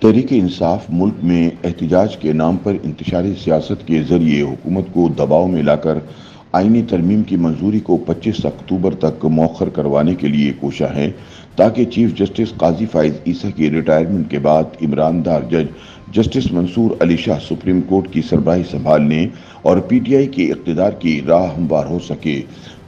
तहरीक इंसाफ मुल्क में एहतजाज के नाम पर इंतशारी सियासत के जरिए हुकूमत को दबाव में लाकर आईनी तरमीम की मंजूरी को 25 अक्टूबर तक मौखर करवाने के लिए कोशा है, ताकि चीफ जस्टिस काजी फाइज ईसा की रिटायरमेंट के बाद इमरानदार जज justice Mansoor Ali Shah supreme court की सरबराही संभालने और पीटीआई के इक़्तिदार की राह हमवार हो सके।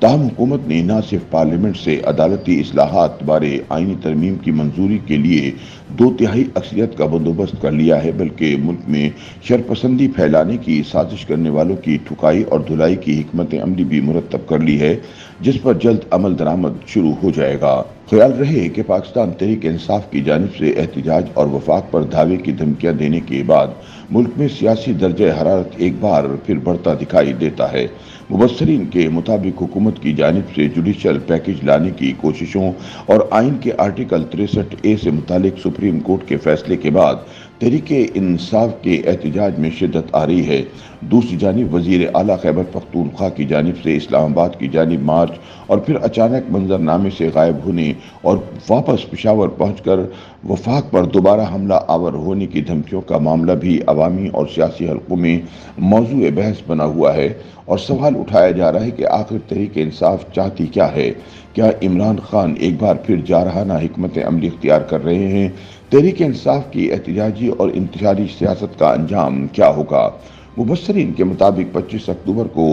ताहम हुकूमत ने न सिर्फ पार्लियामेंट से अदालती इस्लाहात बारे आईनी तरमीम की मंजूरी के लिए 2/3 अक्सरियत का बंदोबस्त कर लिया है, बल्कि मुल्क में शरपसंदी फैलाने की साजिश करने वालों की ठुकाई और धुलाई की हिकमत अमली भी मुरतब कर ली है, जिस पर जल्द अमल दरामद शुरू हो जाएगा। ख्याल रहे कि पाकिस्तान तहरीक इंसाफ की जानिब से एहतजाज और वफाक पर दावे की धमकियां देने के बाद मुल्क में सियासी दर्जे हरारत एक बार फिर बढ़ता दिखाई देता है। मुबस्सरीन के मुताबिक हुकूमत की जानिब से जुडिशल पैकेज लाने की कोशिशों और आइन के आर्टिकल 63A से मुतालिक सुप्रीम कोर्ट के फैसले के बाद तहरीक इंसाफ के एहतजाज में शिद्दत आ रही है। दूसरी जानिब वजीर आला खैबर पख्तूनख्वा की जानिब से इस्लामाबाद की जानिब मार्च और फिर अचानक मंजरनामे से गायब होने और वापस पेशावर पहुंचकर वफाक पर दोबारा हमला आवर होने की धमकियों का मामला भी अवामी और सियासी हलकों में मौजूए बहस बना हुआ है, और सवाल उठाया जा रहा है कि आखिर तहरीक इंसाफ चाहती क्या है। क्या इमरान खान एक बार फिर जारहाना हिकमत अमली इख्तियार कर रहे हैं? तहरीक इंसाफ की एहतजाजी और इंतशारी सियासत का अंजाम क्या होगा? मुबस्सरीन के मुताबिक 25 अक्टूबर को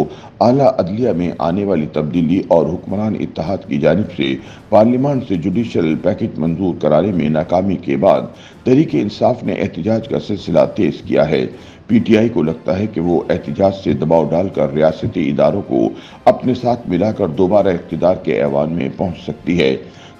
आला अदलिया में आने वाली तब्दीली और हुक्मरान इत्तेहाद की जानिब से पार्लियामान से जुडिशल पैकेज मंजूर कराने में नाकामी के बाद तहरीक इंसाफ ने एहतजाज का सिलसिला तेज किया है। पीटीआई को लगता है कि वो एहतजाज से दबाव डालकर रियासती इदारों को अपने साथ मिलाकर दोबारा इक़्तिदार के ऐवान में पहुंच सकती है।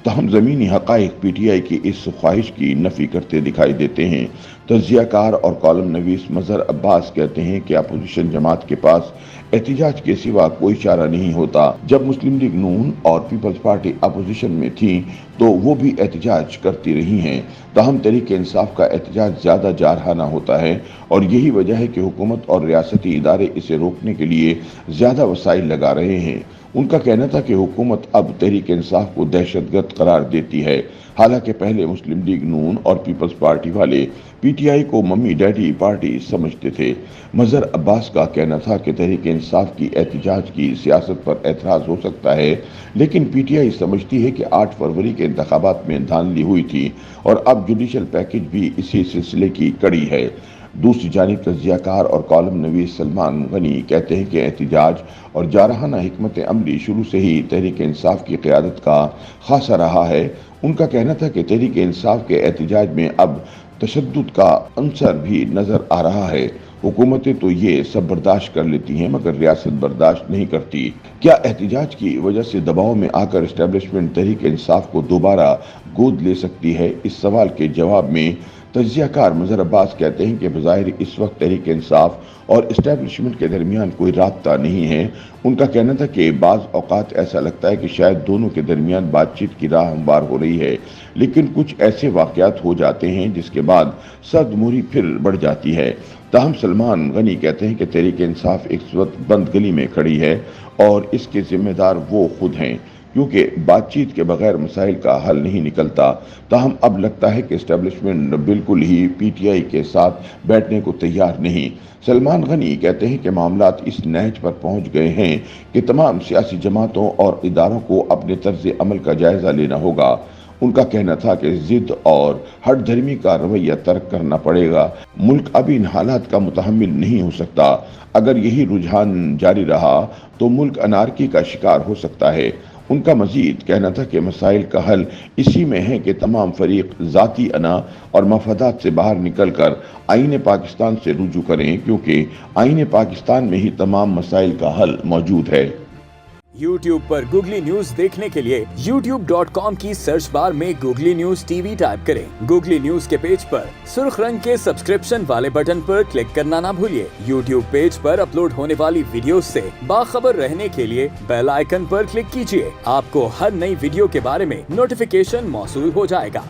तहम ज़मीनी हक़ाइक़ पीटीआई की इस ख्वाहिश की नफ़ी करते दिखाई देते हैं। तज्ज़ियाकार और कॉलम नवीस मज़हर अब्बास कहते हैं कि अपोजिशन जमात के पास एहतजाज के सिवा कोई चारा नहीं होता। जब मुस्लिम लीग नून और पीपल्स पार्टी अपोजिशन में थी तो वो भी एहतजाज करती रही हैं। ताहम तहरीक इंसाफ का एहतजाज ज़्यादा जारहाना होता है, और यही वजह है कि हुकूमत और रियासती इदारे इसे रोकने के लिए ज़्यादा वसाइल लगा रहे हैं। उनका कहना था कि हुकूमत अब तहरीक इंसाफ को दहशतगर्द करार देती है। हालांकि पहले मुस्लिम लीग नून और पीपल्स पार्टी वाले पीटीआई को मम्मी डैडी पार्टी समझते थे। मज़हर अब्बास का कहना था कि तहरीक इंसाफ की एहतजाज की सियासत पर एतराज़ हो सकता है, लेकिन पीटीआई समझती है कि 8 फरवरी के इंतखाबात में धांधली हुई थी और अब जुडिशल पैकेज भी इसी सिलसिले की कड़ी है। दूसरी जानिब तज्ज़ियाकार और कॉलम नवीस सलमान गनी कहते हैं कि एहतजाज और जारहाना हिकमत अमली शुरू से ही तहरीक इंसाफ की क़यादत का खासा रहा है। उनका कहना था कि तहरीक इंसाफ के एहतजाज में अब तशद्दुद का अंसर भी नज़र आ रहा है। हुकूमतें तो ये सब बर्दाश्त कर लेती हैं, मगर रियासत बर्दाश्त नहीं करती। क्या एहतजाज की वजह से दबाव में आकर इस्टेब्लिशमेंट तहरीक इंसाफ को दोबारा गोद ले सकती है? इस सवाल के जवाब में तज्ज़ियाकार मज़हर अब्बास कहते हैं कि बज़ाहिर इस वक्त तहरीक इंसाफ और इस्टेब्लिशमेंट के दरमियान कोई राब्ता नहीं है। उनका कहना था कि बाज़ औक़ात ऐसा लगता है कि शायद दोनों के दरमियान बातचीत की राह हमवार हो रही है, लेकिन कुछ ऐसे वाक़यात हो जाते हैं जिसके बाद सर्दमूरी फिर बढ़ जाती है। ताहम सलमान गनी कहते हैं कि तहरीक इंसाफ इस वक्त बंद गली में खड़ी है और इसके जिम्मेदार वो खुद हैं, क्योंकि बातचीत के बगैर मसाइल का हल नहीं निकलता। ताहम अब लगता है कि इस्टेब्लिशमेंट बिल्कुल ही पीटीआई के साथ बैठने को तैयार नहीं। सलमान गनी कहते हैं कि मामलात इस नहज पर पहुंच गए हैं कि तमाम सियासी जमातों और इदारों को अपने तर्ज अमल का जायजा लेना होगा। उनका कहना था कि जिद और हट धर्मी का रवैया तर्क करना पड़ेगा। मुल्क अब इन हालात का मुतहम्मिल नहीं हो सकता। अगर यही रुझान जारी रहा तो मुल्क अनारकी का शिकार हो सकता है। उनका मजीद कहना था कि मसाइल का हल इसी में है कि तमाम फरीक ज़ाती अना और मफादात से बाहर निकल कर आईन पाकिस्तान से रुजू करें, क्योंकि आईन पाकिस्तान में ही तमाम मसाइल का हल मौजूद है। YouTube पर गूगली न्यूज देखने के लिए youtube.com की सर्च बार में गूगली न्यूज टीवी टाइप करें। गूगली न्यूज के पेज पर सुर्ख रंग के सब्सक्रिप्शन वाले बटन पर क्लिक करना ना भूलिए। YouTube पेज पर अपलोड होने वाली वीडियोस से बाखबर रहने के लिए बेल आइकन पर क्लिक कीजिए। आपको हर नई वीडियो के बारे में नोटिफिकेशन मौसूल हो जाएगा।